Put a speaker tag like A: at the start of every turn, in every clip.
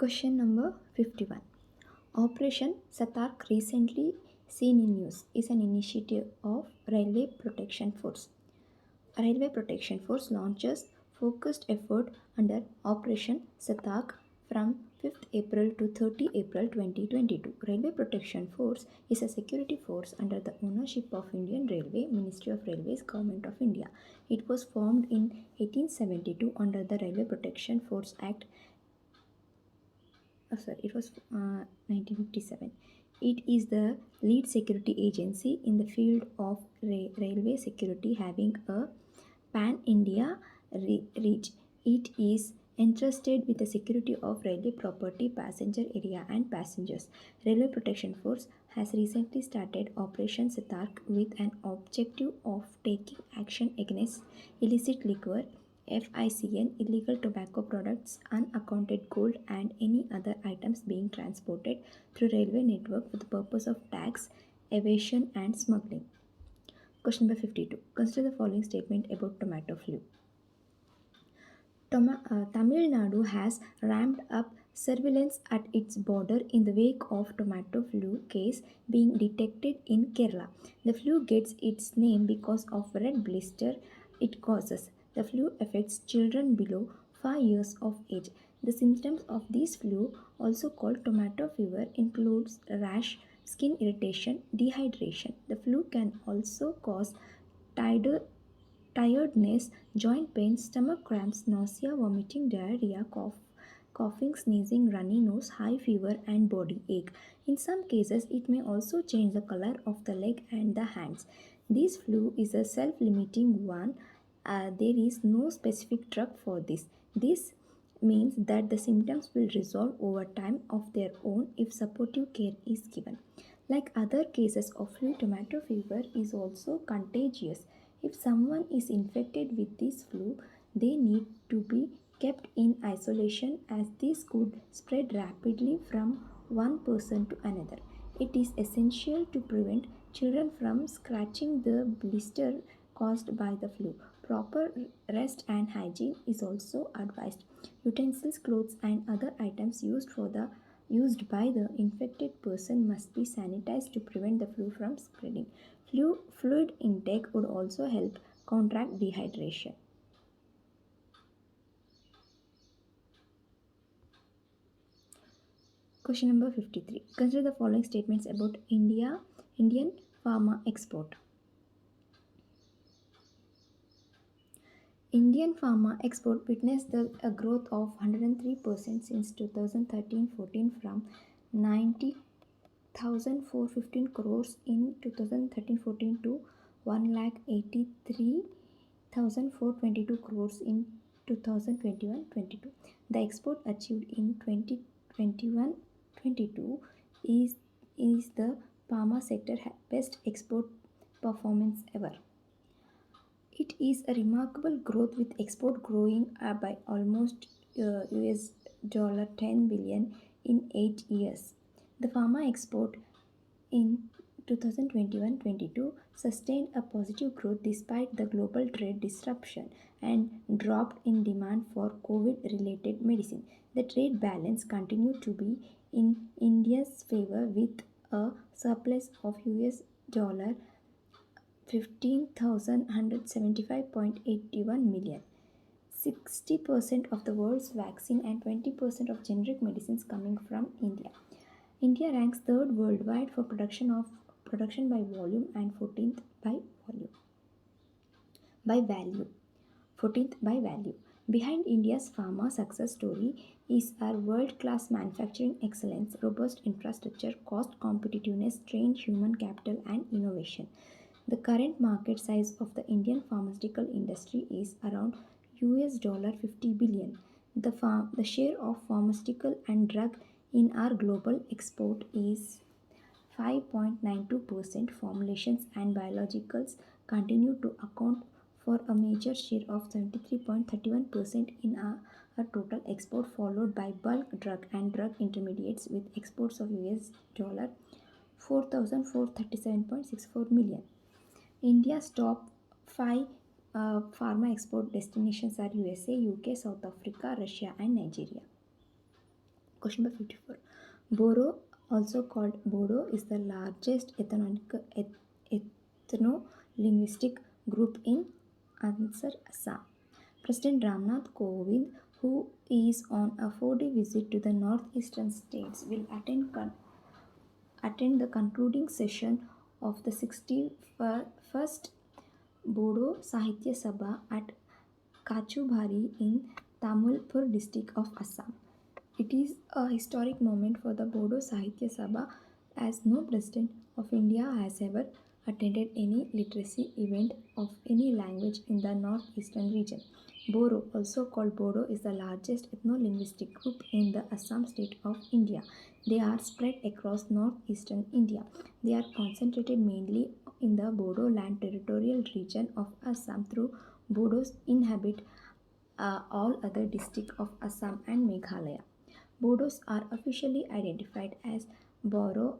A: Question number 51. Operation Satark, recently seen in news, is an initiative of Railway Protection Force. Railway Protection Force launches focused effort under Operation Satak from 5th April to 30 April 2022. Railway Protection Force is a security force under the ownership of Indian Railway, Ministry of Railways, Government of India. It was formed in 1872 under the Railway Protection Force Act. It was 1957. It is the lead security agency in the field of railway security, having a pan-India reach. It is entrusted with the security of railway property, passenger area and passengers. Railway Protection Force has recently started Operation Satark with an objective of taking action against illicit liquor, FICN, illegal tobacco products, unaccounted gold, and any other items being transported through railway network for the purpose of tax evasion and smuggling. Question number 52. Consider the following statement about tomato flu. Tamil Nadu has ramped up surveillance at its border in the wake of tomato flu case being detected in Kerala. The flu gets its name because of red blister it causes. The flu affects children below 5 years of age. The symptoms of this flu, also called tomato fever, includes rash, skin irritation, dehydration. The flu can also cause tiredness, joint pain, stomach cramps, nausea, vomiting, diarrhea, coughing, sneezing, runny nose, high fever, and body ache. In some cases, it may also change the color of the leg and the hands. This flu is a self limiting one. There is no specific drug for this. This means that the symptoms will resolve over time of their own if supportive care is given. Like other cases of flu, tomato fever is also contagious. If someone is infected with this flu, they need to be kept in isolation as this could spread rapidly from one person to another. It is essential to prevent children from scratching the blister caused by the flu. Proper rest and hygiene is also advised. Utensils, clothes, and other items used by the infected person must be sanitized to prevent the flu from spreading. Fluid intake would also help counteract dehydration. Question number 53. Consider the following statements about Indian pharma export. Indian pharma export witnessed a growth of 103% since 2013-14 from 90,415 crores in 2013-14 to 1,83,422 crores in 2021-22. The export achieved in 2021-22 is the pharma sector best export performance ever. It is a remarkable growth with export growing by almost US dollar 10 billion in 8 years. The pharma export in 2021-22 sustained a positive growth despite the global trade disruption and dropped in demand for COVID-related medicine. The trade balance continued to be in India's favor with a surplus of US dollar 15,175.81 million. 60% of the world's vaccine and 20% of generic medicines coming from India. India ranks third worldwide for production by volume and 14th by value. 14th by value. Behind India's pharma success story is our world-class manufacturing excellence, robust infrastructure, cost competitiveness, trained human capital, and innovation. The current market size of the Indian pharmaceutical industry is around US dollar 50 billion. The share of pharmaceutical and drug in our global export is 5.92%. Formulations and biologicals continue to account for a major share of 73.31% in our total export, followed by bulk drug and drug intermediates with exports of US dollar 4,437.64 million. India's top 5 pharma export destinations are USA, UK, South Africa, Russia, and Nigeria. Question number 54. Boro, also called Bodo, is the largest ethno-linguistic group in Ansar Assam. President Ramnath Kovind, who is on a 4-day visit to the northeastern states, will attend the concluding session of the 61st Bodo Sahitya Sabha at Kachubari in Tamulpur district of Assam. It is a historic moment for the Bodo Sahitya Sabha as no president of India has ever attended any literacy event of any language in the northeastern region. Boro, also called Bodo, is the largest ethno-linguistic group in the Assam state of India. They are spread across northeastern India. They are concentrated mainly in the Bodo land territorial region of Assam through Bodos inhabit all other districts of Assam and Meghalaya. Bodos are officially identified as Boro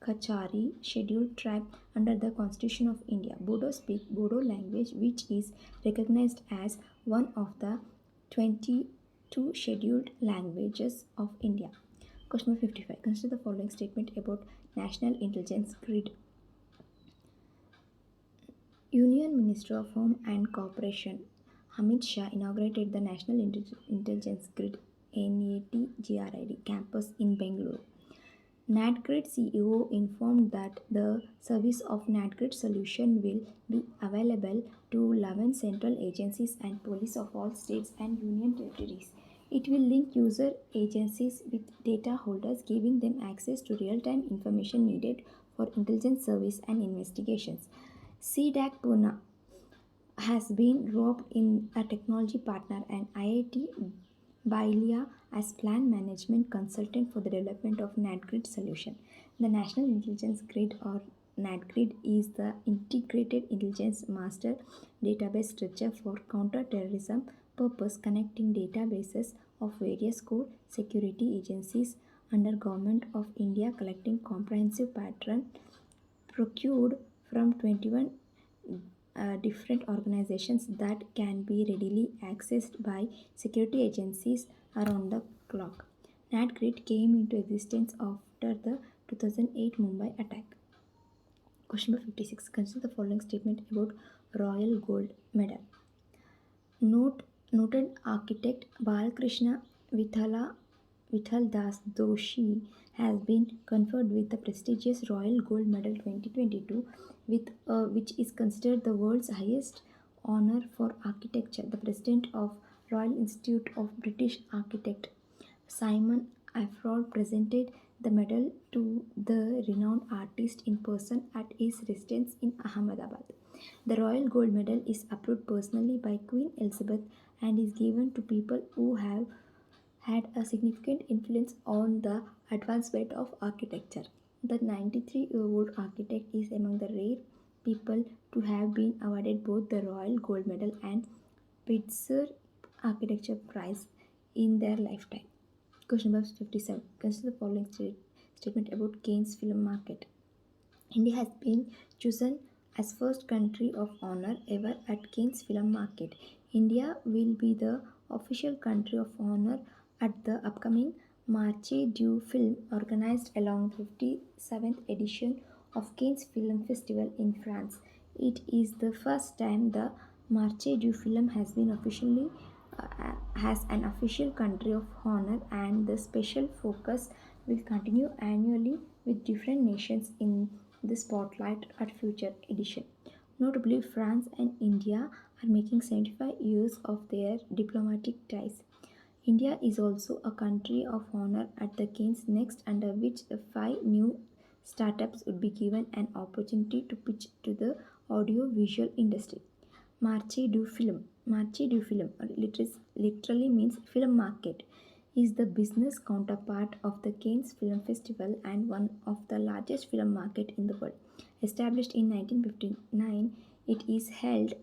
A: Kachari scheduled tribe under the Constitution of India. Bodo speak Bodo language, which is recognized as one of the 22 scheduled languages of India. Question 55. Consider the following statement about National Intelligence Grid. Union Minister of Home and Corporation Amit Shah inaugurated the National Intelligence Grid NATGRID campus in Bengaluru. NatGrid CEO informed that the service of NatGrid solution will be available to 11 central agencies and police of all states and union territories. It will link user agencies with data holders, giving them access to real-time information needed for intelligence service and investigations. CDAC Pune has been roped in a technology partner and IIT Bailia as plan management consultant for the development of NatGrid solution. The National Intelligence Grid or NatGrid is the integrated intelligence master database structure for counter-terrorism purpose, connecting databases of various core security agencies under Government of India, collecting comprehensive pattern procured from 21 different organizations that can be readily accessed by security agencies around the clock. NatGrid came into existence after the 2008 Mumbai attack. Question number 56. Consider the following statement about Royal Gold Medal. Noted architect Balakrishna Vithal Das Doshi has been conferred with the prestigious Royal Gold Medal 2022, which is considered the world's highest honor for architecture. The president of Royal Institute of British Architect, Simon Afrold, presented the medal to the renowned artist in person at his residence in Ahmedabad. The Royal Gold Medal is approved personally by Queen Elizabeth and is given to people who have had a significant influence on the advancement of architecture. The 93-year-old architect is among the rare people to have been awarded both the Royal Gold Medal and Pulitzer Architecture Prize in their lifetime. Question number 57. Consider the following statement about Cannes film market. India has been chosen as first country of honor ever at Cannes Film Market. India will be the official country of honor at the upcoming Marche du Film, organized along 57th edition of Cannes Film Festival in France. It is the first time the Marche du Film has been officially has an official country of honor, and the special focus will continue annually with different nations in the spotlight at future edition. Notably, France and India are making 75 years of their diplomatic ties. India is also a country of honor at the Cannes Next, under which the 5 new startups would be given an opportunity to pitch to the audio-visual industry. Marche du Film. Marche du Film, literally means film market, is the business counterpart of the Cannes Film Festival and one of the largest film market in the world. Established in 1959, it is held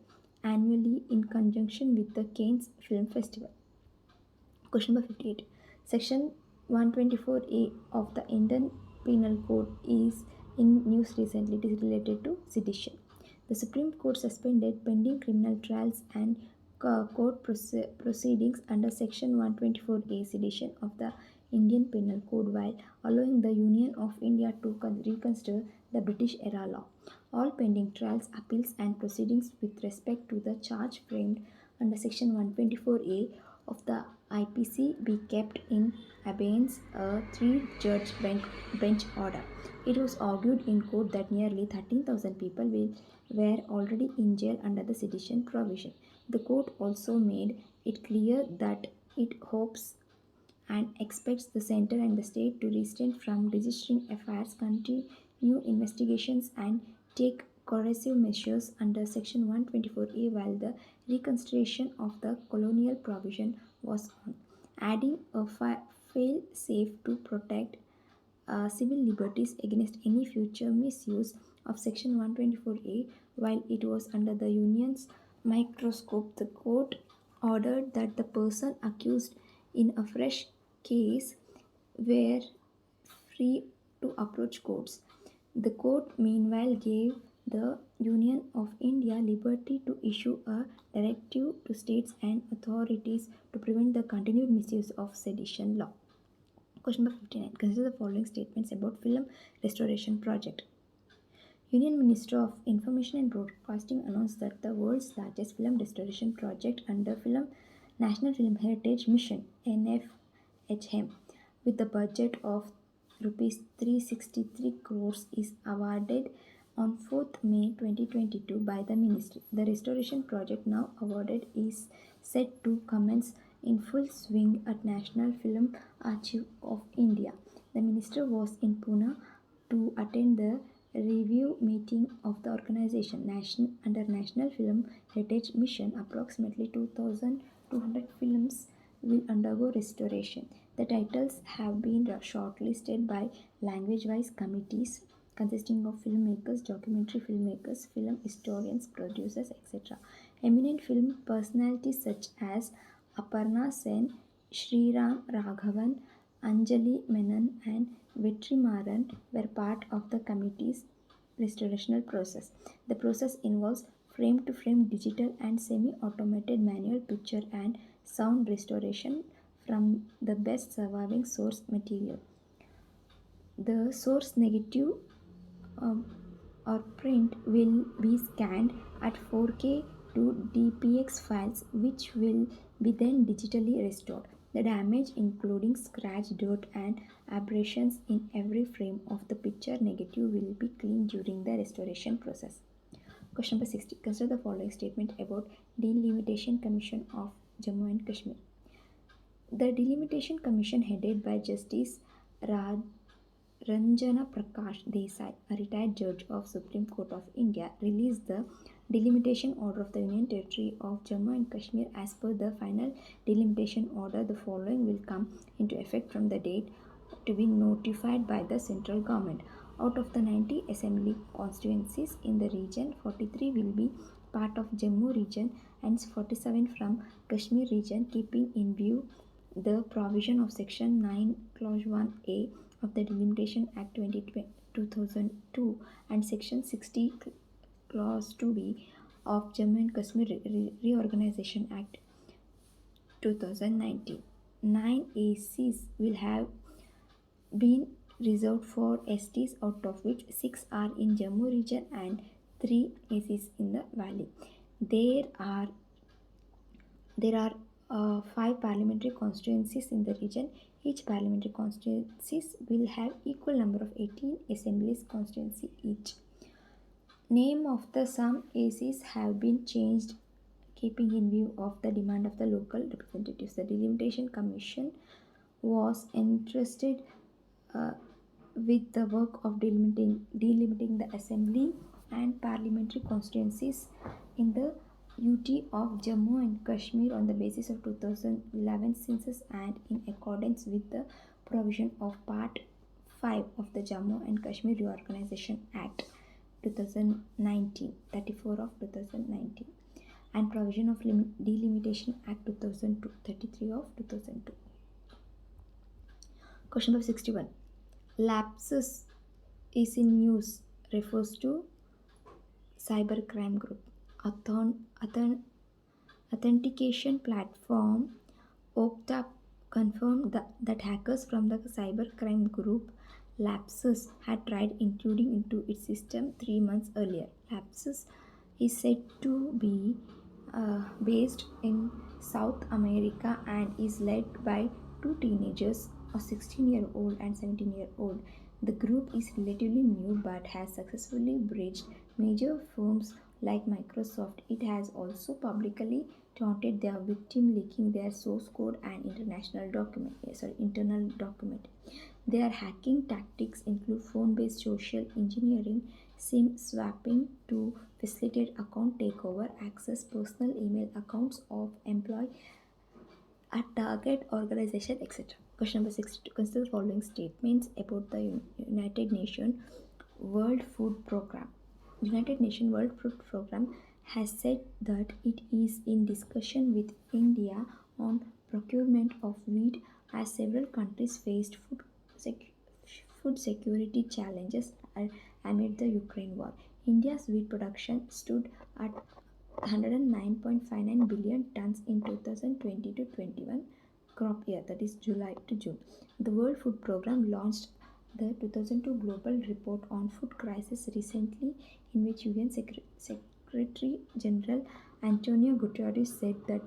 A: annually in conjunction with the Cannes Film Festival. Question number 58. Section 124A of the Indian Penal Code is in news recently. It is related to sedition. The Supreme Court suspended pending criminal trials and proceedings under Section 124A sedition of the Indian Penal Code while allowing the Union of India to reconsider the British era law. All pending trials, appeals, and proceedings with respect to the charge framed under Section 124A of the IPC be kept in abeyance a three-judge bench order. It was argued in court that nearly 13,000 people were already in jail under the sedition provision. The court also made it clear that it hopes and expects the center and the state to restrain from registering affairs, continue investigations, and take corrective measures under Section 124A while the reconsideration of the colonial provision was on, adding a fail safe to protect civil liberties against any future misuse of Section 124A. While it was under the Union's microscope, the court ordered that the person accused in a fresh case were free to approach courts. The court meanwhile gave the Union of India liberty to issue a directive to states and authorities to prevent the continued misuse of sedition law. Question number 59. Consider the following statements about film restoration project. Union Minister of Information and Broadcasting announced that the world's largest film restoration project under National Film Heritage Mission (NFHM) with a budget of Rs 363 crores is awarded on 4th May 2022 by the Ministry. The restoration project now awarded is set to commence in full swing at National Film Archive of India. The Minister was in Pune to attend the review meeting of the organization under National Film Heritage Mission. Approximately 2,200 films will undergo restoration. The titles have been shortlisted by language-wise committees consisting of filmmakers, documentary filmmakers, film historians, producers, etc. Eminent film personalities such as Aparna Sen, Sriram Raghavan, Anjali Menon, and Vetrimaran were part of the committee's restorational process. The process involves frame to frame digital and semi automated manual picture and sound restoration from the best surviving source material. The source negative um, or print will be scanned at 4K to DPX files, which will be then digitally restored. The damage, including scratch, dirt, and abrasions in every frame of the picture negative, will be cleaned during the restoration process. Question number 60. Consider the following statement about Delimitation Commission of Jammu and Kashmir. The Delimitation Commission, headed by Justice Raj Ranjana Prakash Desai, a retired judge of Supreme Court of India, released the delimitation order of the Union Territory of Jammu and Kashmir. As per the final delimitation order, the following will come into effect from the date to be notified by the central government. Out of the 90 assembly constituencies in the region, 43 will be part of Jammu region and 47 from Kashmir region, keeping in view the provision of Section 9 Clause 1A of the Delimitation Act 2002 and Section 60 Clause 2B of Jammu and Kashmir Reorganization Act 2019. 9 ACs will have been reserved for STs, out of which 6 are in Jammu region and 3 ACs in the valley. There are 5 parliamentary constituencies in the region. Each parliamentary constituencies will have equal number of 18 assemblies constituency each. Name of the some ACs have been changed keeping in view of the demand of the local representatives. The Delimitation Commission was entrusted with the work of delimiting the assembly and parliamentary constituencies in the UT of Jammu and Kashmir on the basis of 2011 census and in accordance with the provision of Part 5 of the Jammu and Kashmir Reorganization Act 2019, 34 of 2019, and provision of Delimitation Act 2002, 33 of 2002. Question number 61. Lapsus is in news refers to cybercrime group. authentication platform Okta confirmed that hackers from the cybercrime group Lapsus had tried intruding into its system 3 months earlier. Lapsus is said to be based in South America and is led by two teenagers, a 16-year-old and 17-year-old. The group is relatively new but has successfully breached major firms like Microsoft. It has also publicly taunted their victim, leaking their source code and internal document. Their hacking tactics include phone-based social engineering, SIM swapping to facilitate account takeover, access personal email accounts of employees a target organization, etc. Question number 62. Consider the following statements about the United Nations World Food Program. United Nations World Food Program has said that it is in discussion with India on procurement of wheat as several countries faced food security challenges amid the Ukraine war. India's wheat production stood at 109.59 billion tons in 2020 to 21 crop year, that is July to June. The World Food Programme launched the 2002 Global Report on Food Crisis recently, in which UN Secretary General Antonio Guterres said that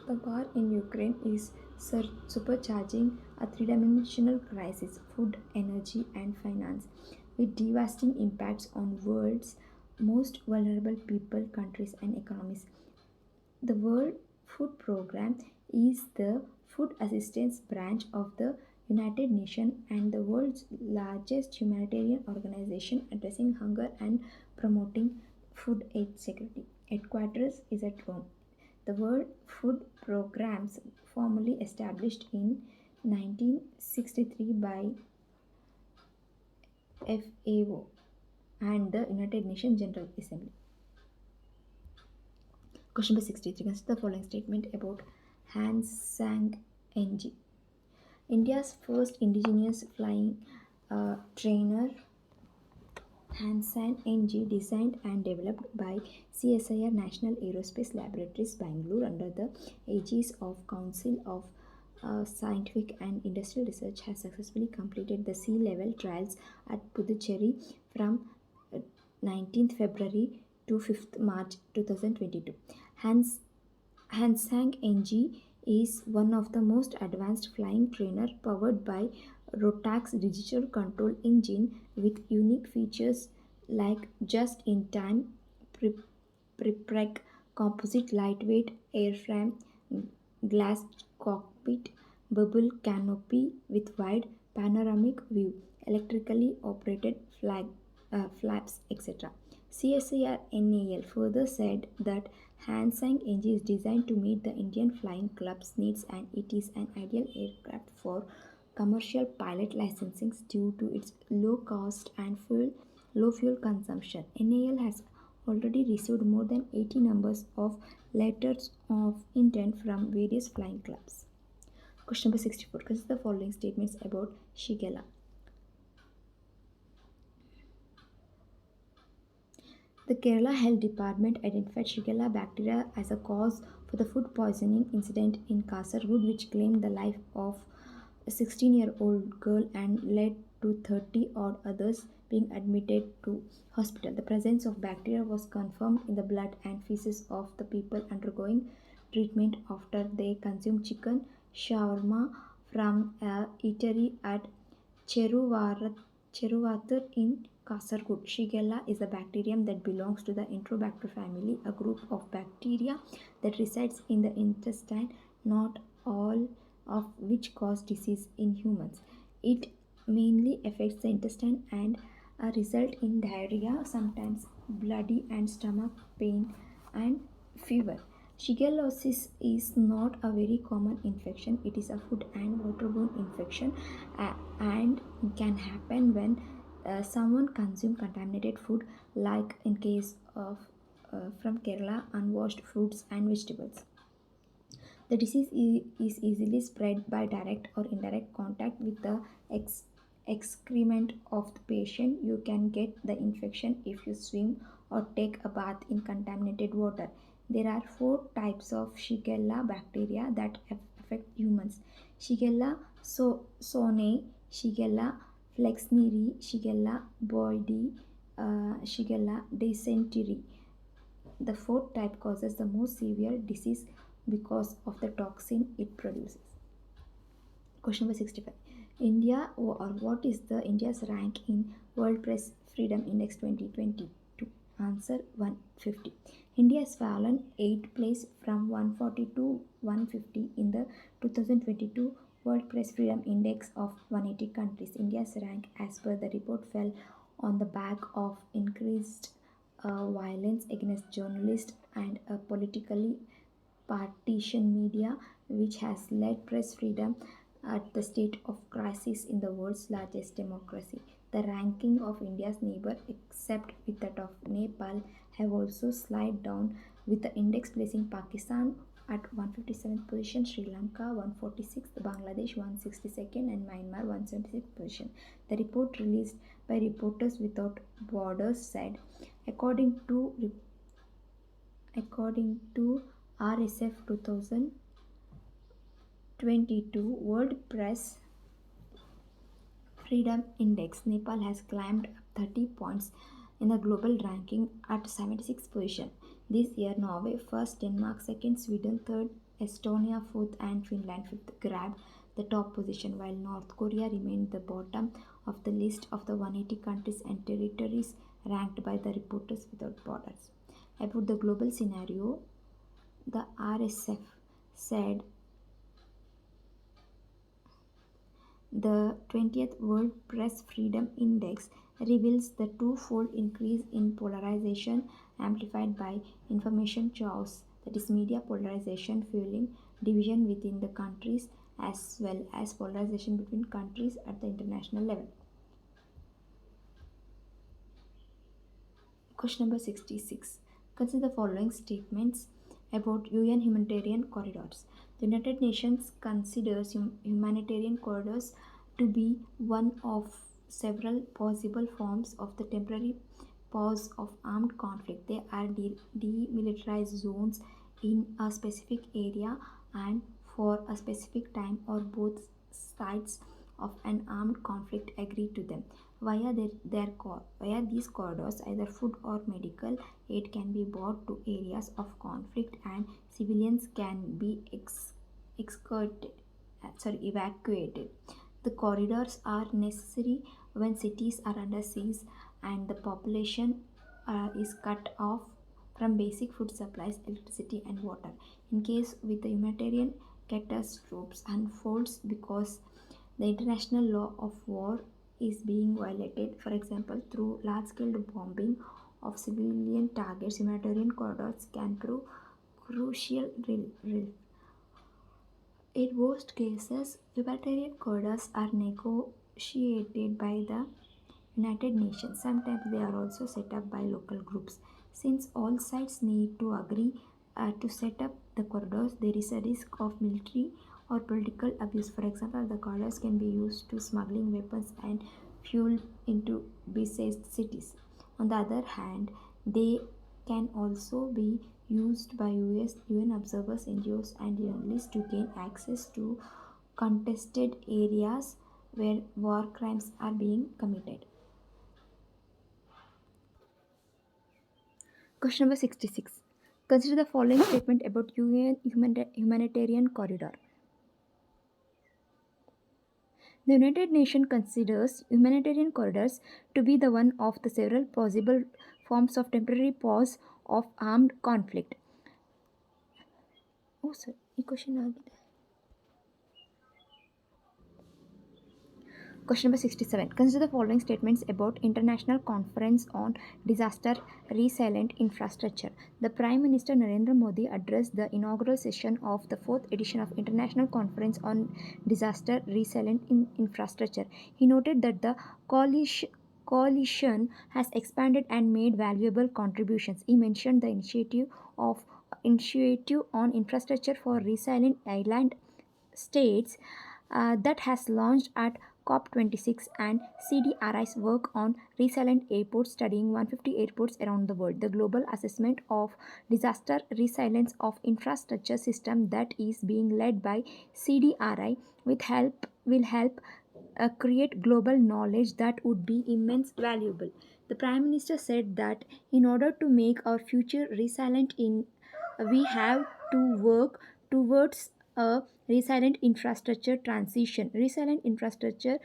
A: the war in Ukraine is supercharging a three-dimensional crisis: food, energy, and finance, with devastating impacts on world's most vulnerable people, countries, and economies. The World Food Programme is the food assistance branch of the United Nations and the world's largest humanitarian organization addressing hunger and promoting food aid security. Headquarters is at Rome. The World Food Programs, formally established in 1963 by FAO and the United Nations General Assembly. Question number 63. Consider the following statement about Han Sang NG. India's first indigenous flying trainer Hansan NG, designed and developed by CSIR National Aerospace Laboratories, Bangalore, under the aegis of Council of Scientific and Industrial Research, has successfully completed the sea level trials at Puducherry from 19th February to 5th March 2022. Hansang NG is one of the most advanced flying trainer powered by Rotax digital control engine with unique features like just-in-time prepreg composite lightweight airframe, glass cockpit, bubble canopy with wide panoramic view, electrically operated flaps, etc. CSIR NAL further said that Hansang engine is designed to meet the Indian Flying Club's needs and it is an ideal aircraft for commercial pilot licensing due to its low cost and low fuel consumption. NAL has already received more than 80 numbers of letters of intent from various flying clubs. Question number 64. Consider the following statements about Shigella. The Kerala Health Department identified Shigella bacteria as a cause for the food poisoning incident in Kasaragod, which claimed the life of a 16-year-old girl and led to 30 odd others being admitted to hospital. The presence of bacteria was confirmed in the blood and feces of the people undergoing treatment after they consumed chicken shawarma from a eatery at Cheruvathur in Kasaragod. Shigella is a bacterium that belongs to the Enterobacter family, a group of bacteria that resides in the intestine, not all of which cause disease in humans. It mainly affects the intestine and result in diarrhea, sometimes bloody and stomach pain and fever. Shigellosis is not a very common infection. It is a food and waterborne infection and can happen when someone consumes contaminated food, like in case of from Kerala, unwashed fruits and vegetables. The disease is easily spread by direct or indirect contact with the excrement of the patient. You can get the infection if you swim or take a bath in contaminated water. There are four types of Shigella bacteria that affect humans: Shigella sone, Shigella flexneri, Shigella boydii, Shigella dysentery. The fourth type causes the most severe disease because of the toxin it produces. Question number 65. India, or what is the India's rank in World Press Freedom Index 2022? Answer: 150. India has fallen 8th place from 140 to 150 in the 2022 World Press Freedom Index of 180 countries. India's rank, as per the report, fell on the back of increased violence against journalists and a politically partition media, which has led press freedom at the state of crisis in the world's largest democracy. The ranking of India's neighbor, except with that of Nepal, have also slid down, with the index placing Pakistan at 157th position, Sri Lanka 146th, Bangladesh 162nd, and Myanmar 176th position. The report, released by Reporters Without Borders, said, according to RSF 2022 World Press Freedom Index, Nepal has climbed up 30 points in the global ranking at 76th position. This year, Norway first, Denmark second, Sweden third, Estonia fourth, and Finland fifth grabbed the top position, while North Korea remained the bottom of the list of the 180 countries and territories ranked by the Reporters Without Borders. About the global scenario, the RSF said the 20th World Press Freedom Index reveals the twofold increase in polarization amplified by information chaos, that is, media polarization fueling division within the countries as well as polarization between countries at the international level. Question number 66. Consider the following statements about UN humanitarian corridors. The United Nations considers humanitarian corridors to be one of several possible forms of the temporary pause of armed conflict. They are demilitarized zones in a specific area and for a specific time, or both sides of an armed conflict agree to them. Via these corridors, either food or medical aid can be brought to areas of conflict, and civilians can be evacuated. The corridors are necessary when cities are under siege and the population is cut off from basic food supplies, electricity, and water. In case with the humanitarian catastrophes unfolds because the international law of war is being violated, for example, through large-scale bombing of civilian targets, humanitarian corridors can prove crucial relief. In most cases, humanitarian corridors are negotiated by the United Nations. Sometimes they are also set up by local groups. Since all sides need to agree to set up the corridors, there is a risk of military or political abuse. For example, the corridors can be used to smuggling weapons and fuel into besieged cities. On the other hand, they can also be used by UN observers, NGOs, and journalists to gain access to contested areas where war crimes are being committed. Question number 66. Consider the following statement about UN humanitarian corridor. The United Nations considers humanitarian corridors to be the one of the several possible forms of temporary pause of armed conflict. Oh, sir, ಈ question ಆಗಿದೆ. Question number 67. Consider the following statements about International Conference on Disaster Resilient Infrastructure. The Prime Minister Narendra Modi addressed the inaugural session of the 4th edition of International Conference on Disaster Resilient Infrastructure. He noted that the coalition has expanded and made valuable contributions. He mentioned the initiative on infrastructure for resilient island states that has launched at COP26 and CDRI's work on resilient airports, studying 150 airports around the world. The global assessment of disaster resilience of infrastructure system that is being led by CDRI will help create global knowledge that would be immense valuable. The Prime Minister said that in order to make our future resilient we have to work towards a resilient infrastructure transition. Resilient infrastructure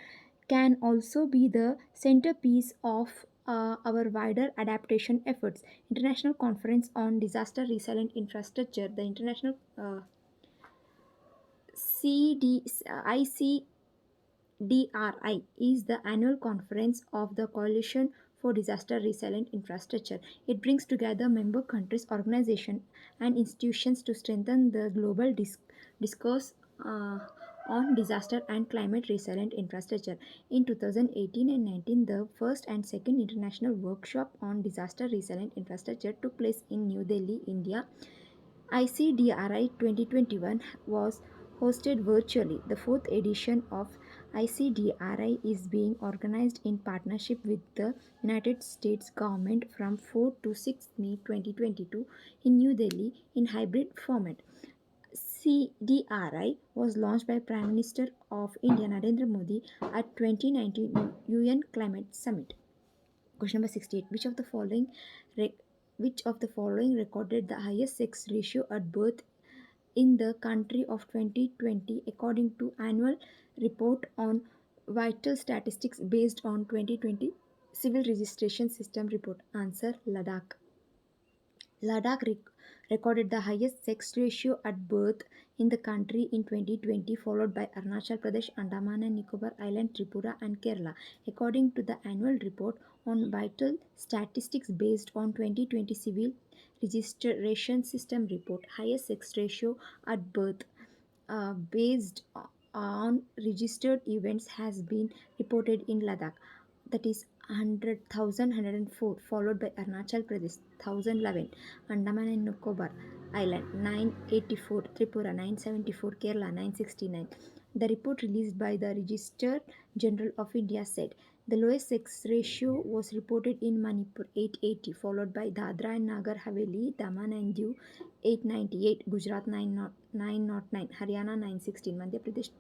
A: can also be the centerpiece of our wider adaptation efforts. International Conference on Disaster Resilient Infrastructure, the International ICDRI is the annual conference of the Coalition for Disaster Resilient Infrastructure. It brings together member countries, organizations, and institutions to strengthen the global discourse on disaster and climate resilient infrastructure. In 2018 and 19, the first and second international workshop on disaster resilient infrastructure took place in New Delhi, India. ICDRI 2021 was hosted virtually. The fourth edition of ICDRI is being organized in partnership with the United States government from 4 to 6 May 2022 in New Delhi in hybrid format. CDRI was launched by Prime Minister of India Narendra Modi at 2019 UN Climate Summit. Question number 68. Which of the following recorded the highest sex ratio at birth in the country of 2020 according to annual report on vital statistics based on 2020 civil registration system report? Answer: Ladakh. Ladakh recorded the highest sex ratio at birth in the country in 2020, followed by Arunachal Pradesh, Andaman and Nicobar Island, Tripura, and Kerala. According to the annual report on vital statistics based on 2020 civil registration system report, highest sex ratio at birth based on registered events has been reported in Ladakh, that is 100,104, followed by Arunachal Pradesh 1011, Andaman and Nicobar Island 984, Tripura 974, Kerala 969. The report released by the Register General of India said the lowest sex ratio was reported in Manipur 880, followed by Dadra and Nagar Haveli, Daman and Diu 898, Gujarat 909, Haryana 916, Madhya Pradesh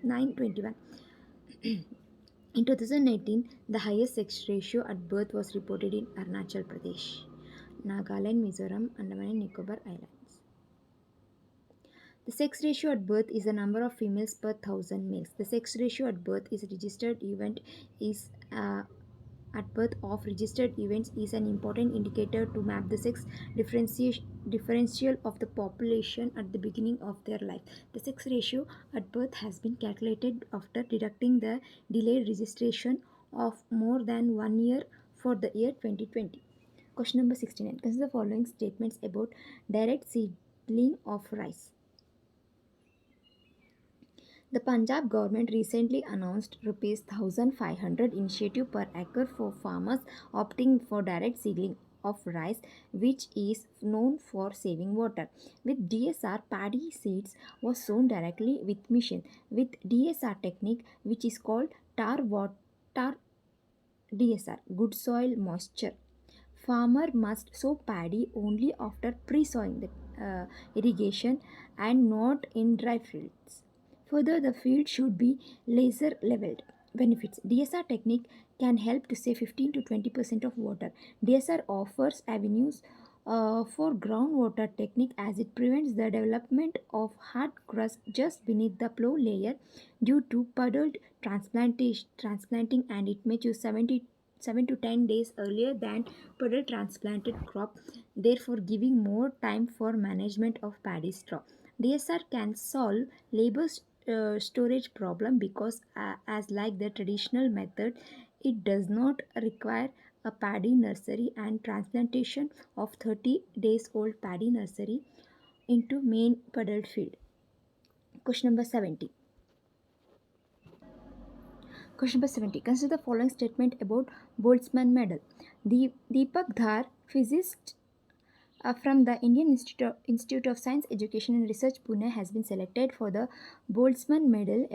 A: 921. In 2018, the highest sex ratio at birth was reported in Arunachal Pradesh, Nagaland, Mizoram, Andaman and Nicobar Islands. The sex ratio at birth is the number of females per thousand males. The sex ratio at birth is a registered event is at birth of registered events is an important indicator to map the sex differential of the population at the beginning of their life. The sex ratio at birth has been calculated after deducting the delayed registration of more than 1 year for the year 2020. Question number 69. Consider the following statements about direct seedling of rice. The Punjab government recently announced Rs 1,500 initiative per acre for farmers opting for direct seedling of rice, which is known for saving water. With DSR, paddy seeds was sown directly with machine. With DSR technique, which is called tar DSR, good soil moisture. Farmer must sow paddy only after pre-sowing the irrigation and not in dry fields. Further, the field should be laser leveled. Benefits: DSR technique can help to save 15 to 20% of water. DSR offers avenues for groundwater technique as it prevents the development of hard crust just beneath the plow layer due to puddled transplanting, and it matures 7 to 10 days earlier than puddle transplanted crop, therefore giving more time for management of paddy straw. DSR can solve labor storage problem because as like the traditional method, it does not require a paddy nursery and transplantation of 30 days old paddy nursery into main puddled field. Question number 70. Question number 70. Consider the following statement about Boltzmann medal. The Deepak Dhar, physicist From the Indian Institute of Science, Education and Research, Pune has been selected for the Boltzmann Medal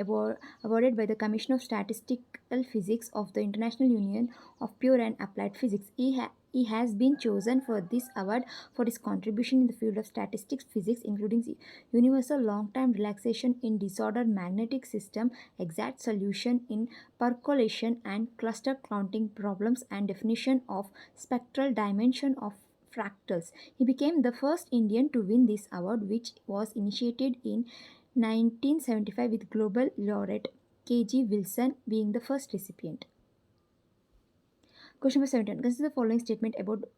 A: awarded by the Commission of Statistical Physics of the International Union of Pure and Applied Physics. He has been chosen for this award for his contribution in the field of statistics physics, including universal long-time relaxation in disordered magnetic system, exact solution in percolation and cluster counting problems, and definition of spectral dimension of fractals. He became the first Indian to win this award, which was initiated in 1975 with global laureate K.G. Wilson being the first recipient. Question number 17. Consider the following statement about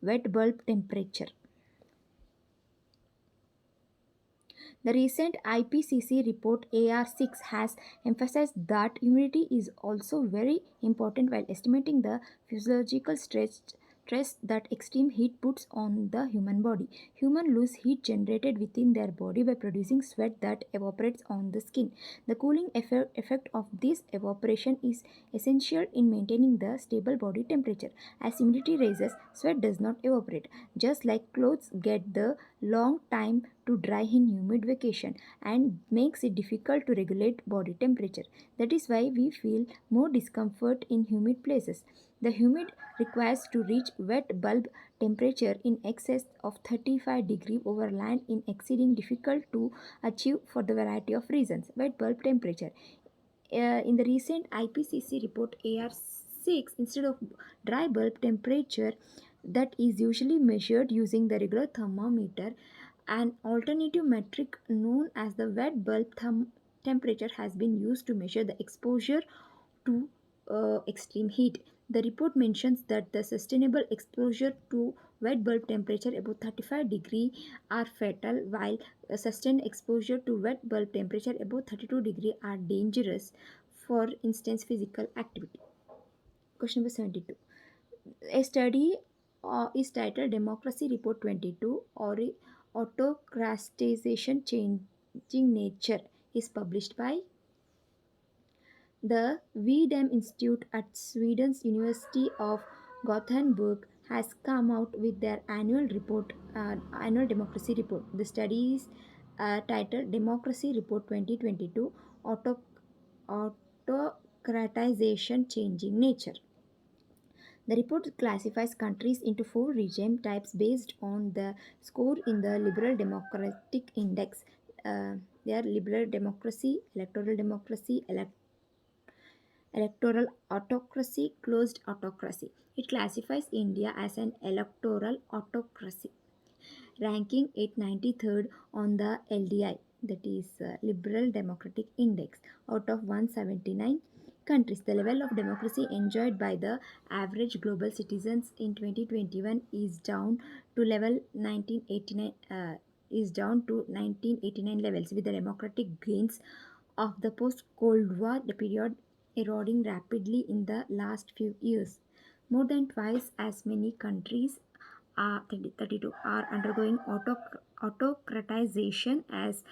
A: wet bulb temperature. The recent IPCC report AR6 has emphasized that humidity is also very important while estimating the physiological stress that extreme heat puts on the human body. Humans lose heat generated within their body by producing sweat that evaporates on the skin. The cooling effect of this evaporation is essential in maintaining the stable body temperature. As humidity rises, sweat does not evaporate. Just like clothes get the long time to dry in humid vacation and makes it difficult to regulate body temperature. That is why we feel more discomfort in humid places. The humid requires to reach wet bulb temperature in excess of 35 degree over land in exceeding difficult to achieve for the variety of reasons. Wet bulb temperature. In the recent IPCC report AR6, instead of dry bulb temperature that is usually measured using the regular thermometer, an alternative metric known as the wet bulb temperature has been used to measure the exposure to extreme heat. The report mentions that the sustainable exposure to wet bulb temperature above 35 degree are fatal, while a sustained exposure to wet bulb temperature above 32 degree are dangerous, for instance physical activity. Question number 72. A study is titled Democracy Report 22 or Autocratization Changing Nature is published by the Wiedem Institute at Sweden's University of Gothenburg has come out with their annual democracy report. The study is titled Democracy Report 2022 Autocratization Changing Nature. The report classifies countries into four regime types based on the score in the Liberal Democratic Index. They are liberal democracy, electoral democracy, electoral autocracy, closed autocracy. It classifies India as an electoral autocracy, ranking it 93rd on the LDI, that is Liberal Democratic Index, out of 179 countries. The level of democracy enjoyed by the average global citizens in 2021 is down to level 1989 is down to 1989 levels, with the democratic gains of the post Cold War period eroding rapidly in the last few years. More than twice as many countries 32 are undergoing autocratization as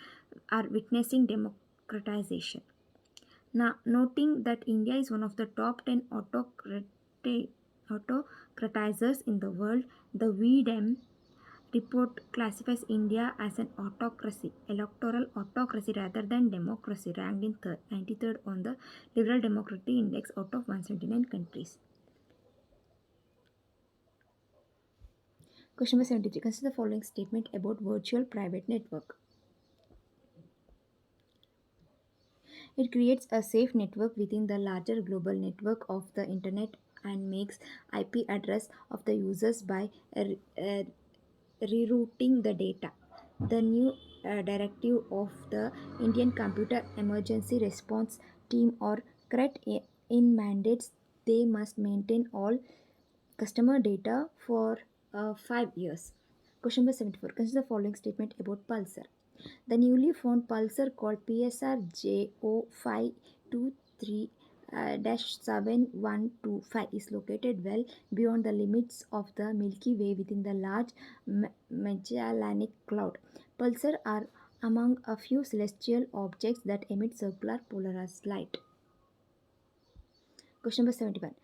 A: are witnessing democratization. Now, noting that India is one of the top 10 autocratizers in the world, the VDEM report classifies India as an autocracy, electoral autocracy rather than democracy, ranked in 93rd on the Liberal Democracy Index out of 179 countries. Question number 73. Consider the following statement about virtual private network. It creates a safe network within the larger global network of the internet and makes IP address of the users by rerouting the data. The new directive of the Indian Computer Emergency Response Team or CRET in mandates they must maintain all customer data for 5 years. Question number 74. Consider the following statement about Pulsar. The newly found pulsar called PSR J0523 7125 is located well beyond the limits of the Milky Way within the large Magellanic Cloud. Pulsars are among a few celestial objects that emit circular polarized light. Question number 71.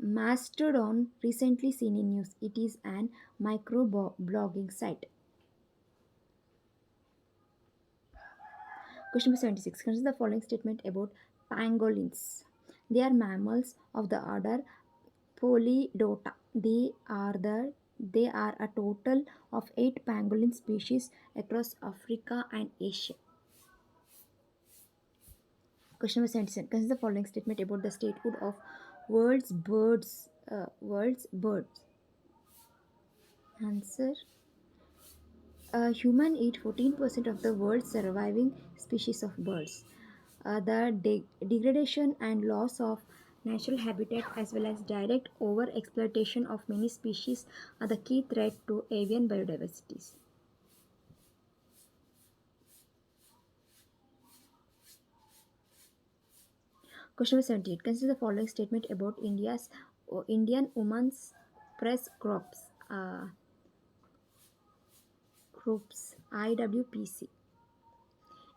A: Mastodon, recently seen in news, it is an micro blogging site. Question number 76. Consider the following statement about pangolins. They are mammals of the order Polydota. They are a total of 8 pangolin species across Africa and Asia. Question number 77. Consider the following statement about the statehood of world's birds. Answer: human eat 14% of the world's surviving species of birds. The degradation and loss of natural habitat as well as direct over-exploitation of many species are the key threat to avian biodiversity. Question number 78. Consider the following statement about Indian Women's Press Groups IWPC.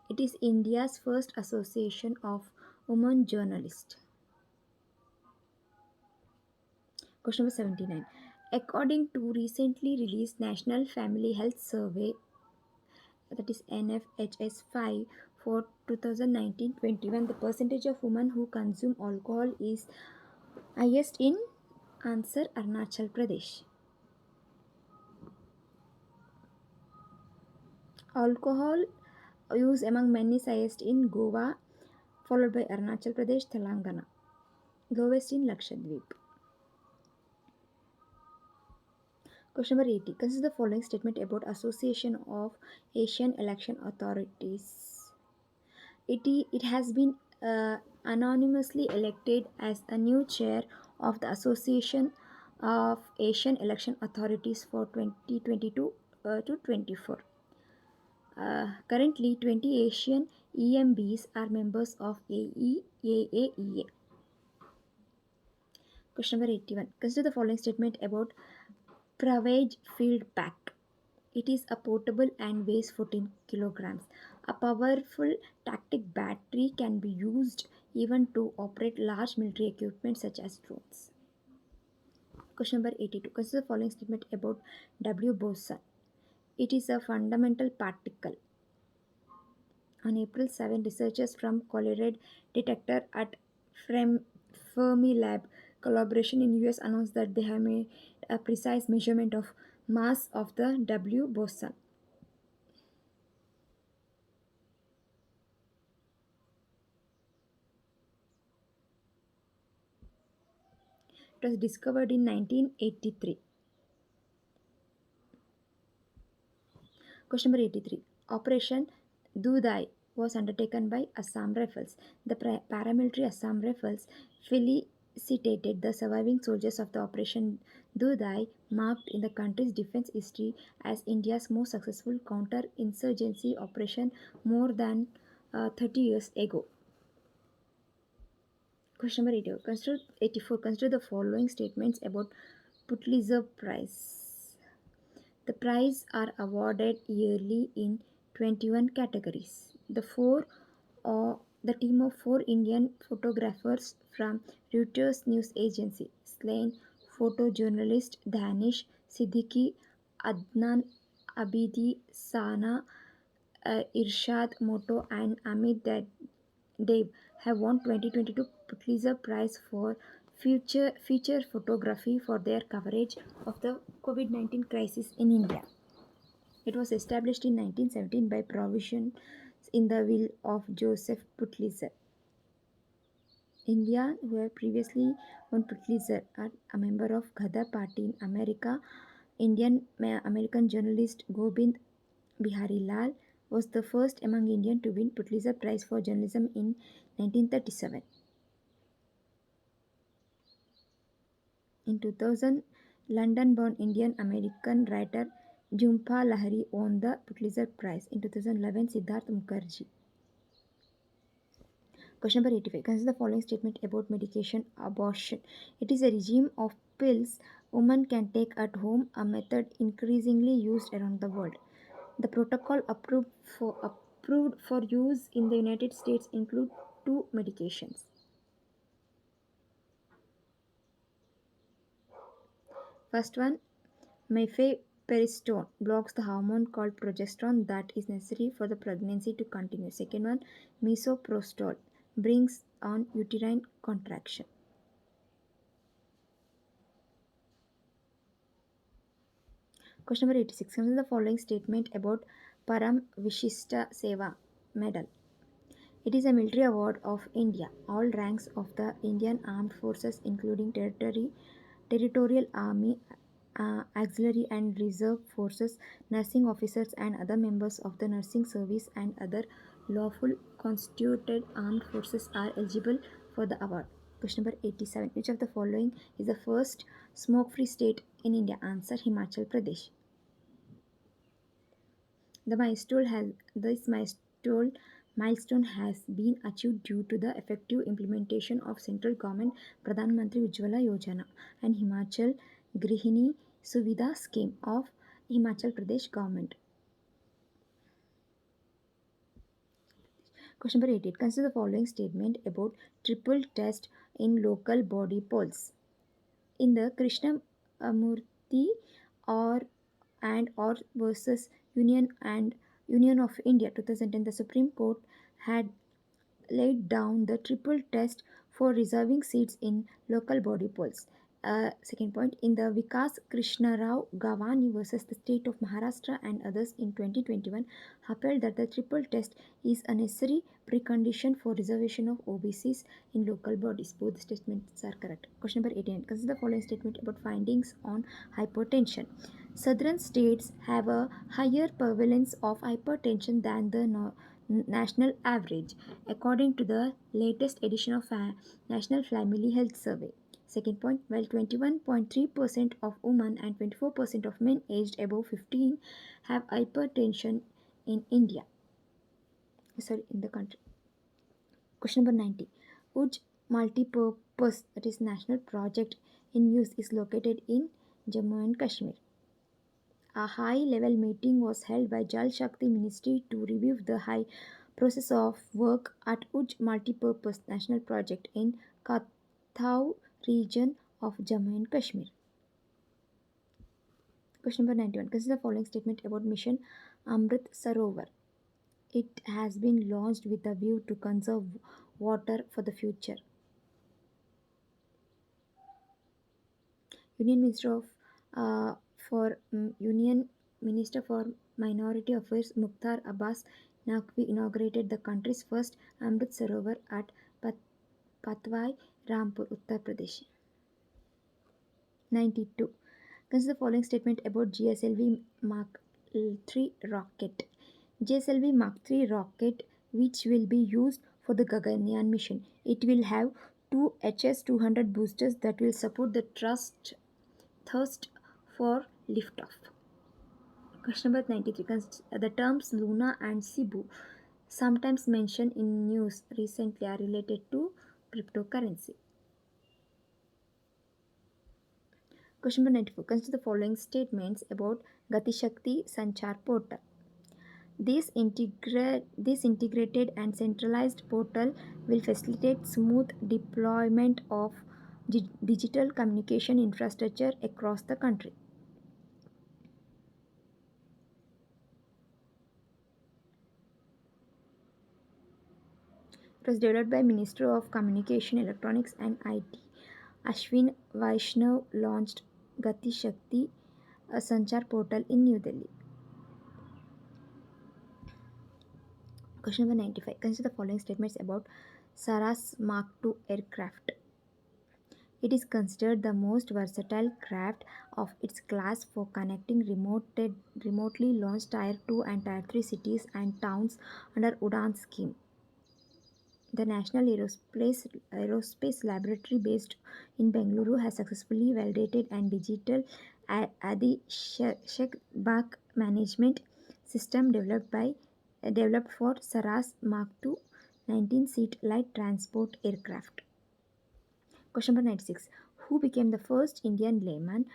A: It is India's first association of women journalists. Question number 79. According to recently released National Family Health Survey, that is NFHS 5 for 2019-21, the percentage of women who consume alcohol is highest in answer Arunachal Pradesh. Alcohol use among men is highest in Goa, followed by Arunachal Pradesh, Telangana. Lowest in Lakshadweep. Question number 80. Consider the following statement about Association of Asian Election Authorities. It has been anonymously elected as a new chair of the Association of Asian Election Authorities for 2022 to 24. Currently, 20 Asian EMBs are members of AEAAEA. Question number 81. Consider the following statement about Pravage Field Pack. It is a portable and weighs 14 kilograms. A powerful tactic battery can be used even to operate large military equipment such as drones. Question number 82. Consider the following statement about W boson. It is a fundamental particle. On April 7, researchers from Colorado Detector at Fermilab collaboration in US announced that they have made a precise measurement of mass of the W boson. It was discovered in 1983. Question number 83. Operation Dudai was undertaken by Assam Rifles. The paramilitary Assam Rifles felicitated the surviving soldiers of the Operation Dudai, marked in the country's defense history as India's most successful counter-insurgency operation more than 30 years ago. Question number 84. Consider the following statements about Pulitzer Prize. The prize are awarded yearly in 21 categories. The team of 4 Indian photographers from Reuters news agency, slain photojournalist Danish Siddiqui, Adnan Abidi, Sana Irshad Moto, and Amit Dev, have won 2022 Pulitzer Prize for feature photography for their coverage of the COVID-19 crisis in India. It was established in 1917 by provisions in the will of Joseph Pulitzer. India, who have previously won Pulitzer, are a member of Ghada Party in America. American journalist Gobind Bihari Lal was the first among Indians to win Pulitzer Prize for journalism in 1937. In 2000, London-born Indian-American writer Jhumpa Lahiri won the Pulitzer Prize. In 2011, Siddharth Mukherjee. Question number 85. Consider the following statement about medication abortion. It is a regime of pills women can take at home, a method increasingly used around the world. The protocol approved for use in the United States include 2 medications. First one, mifepristone blocks the hormone called progesterone that is necessary for the pregnancy to continue. Second one, misoprostol brings on uterine contraction. Question number 86. Consider the following statement about Param Vishishta Seva Medal. It is a military award of India. All ranks of the Indian Armed Forces, including territorial army, auxiliary and reserve forces, nursing officers, and other members of the nursing service and other lawful constituted armed forces are eligible for the award. Question number 87. Which of the following is the first smoke free state in India? Answer, Himachal Pradesh. This milestone has been achieved due to the effective implementation of central government Pradhan Mantri Ujjwala Yojana and Himachal Grihini Suvidha scheme of Himachal Pradesh government. Question number 88. Consider the following statement about triple test in local body polls. In the Krishnamurthy or or versus Union of India 2010, the Supreme Court had laid down the triple test for reserving seats in local body polls. Second point, in the Vikas Krishna Rao Gavani versus the state of Maharashtra and others in 2021, upheld that the triple test is a necessary precondition for reservation of OBCs in local bodies. Both statements are correct. Question number 18. Consider the following statement about findings on hypertension. Southern states have a higher prevalence of hypertension than the national average, according to the latest edition of National Family Health Survey. Second point, while 21.3% of women and 24% of men aged above 15 have hypertension in India, in the country. Question number 90. Which multi-purpose, that is national project in use, is located in Jammu and Kashmir? A high-level meeting was held by Jal Shakti Ministry to review the high process of work at Uj Multipurpose National Project in Kathau region of Jammu and Kashmir. Question number 91. Consider the following statement about Mission Amrit Sarovar. It has been launched with a view to conserve water for the future. Union Minister of Union Minister for Minority Affairs Mukhtar Abbas Naqvi inaugurated the country's first Amrit Sarovar at Patwai, Rampur, Uttar Pradesh. 92. Consider the following statement about GSLV Mark III rocket. GSLV Mark III rocket, which will be used for the Gaganyaan mission. It will have two HS-200 boosters that will support the thrust for liftoff. Question number 93. The terms Luna and Cebu, sometimes mentioned in news recently, are related to cryptocurrency. Question number 94. Consider the following statements about Gati Shakti Sanchar portal. This integrated and centralized portal will facilitate smooth deployment of digital communication infrastructure across the country. It was developed by Minister of Communication, Electronics and IT. Ashwin Vaishnav launched Gati Shakti Sanchar portal in New Delhi. Question number 95. Consider the following statements about Saras Mark II aircraft. It is considered the most versatile craft of its class for connecting remotely launched Tier 2 and Tier 3 cities and towns under UDAN scheme. The National Aerospace Laboratory based in Bengaluru has successfully validated and digital Adi Shekbak management system developed for Saras Mark II 19-seat light transport aircraft. Question number 96. Who became the first Indian layman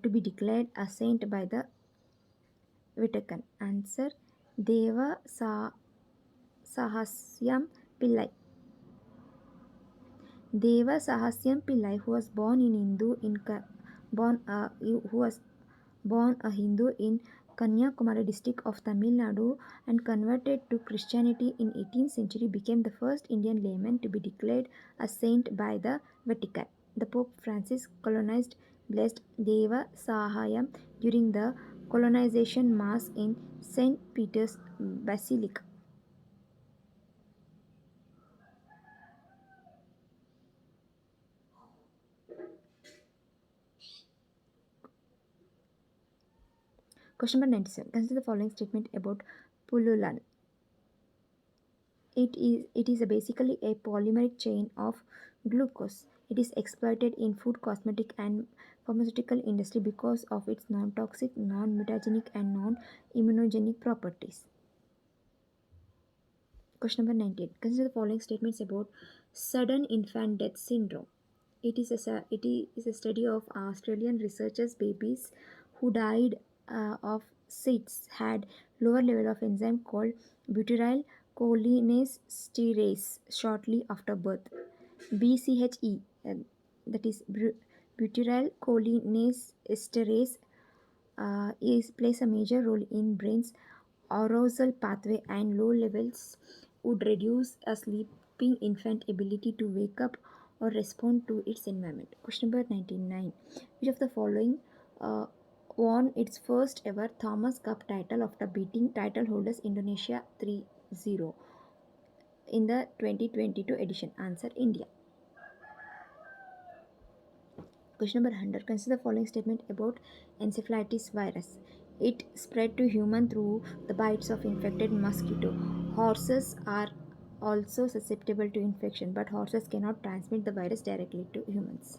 A: to be declared a saint by the Vatican? Answer, Deva Sahasyam Pillai. Deva Sahasyam Pillai, who was born in Indu in who was born a Hindu in Kanyakumari district of Tamil Nadu and converted to Christianity in 18th century, became the first Indian layman to be declared a saint by the Vatican. The Pope Francis colonized blessed Deva Sahayam during the colonization mass in St. Peter's Basilica. Question number 97. Consider the following statement about pullulan. It is basically a polymeric chain of glucose. It is exploited in food, cosmetic, and pharmaceutical industry because of its non-toxic, non-mutagenic, and non-immunogenic properties. Question number 19. Consider the following statements about sudden infant death syndrome. It is a study of Australian researchers babies who died of SIDS had lower level of enzyme called butyryl cholinesterase shortly after birth. BCHE, that is butyryl cholinesterase, plays a major role in brain's arousal pathway, and low levels would reduce a sleeping infant ability to wake up or respond to its environment. Question number 99. Which of the following uh, won its first ever Thomas Cup title after beating title holders Indonesia 3-0 in the 2022 edition? Answer: India. Question number 100. Consider the following statement about encephalitis virus. It spread to human through the bites of infected mosquito. Horses are also susceptible to infection, but horses cannot transmit the virus directly to humans.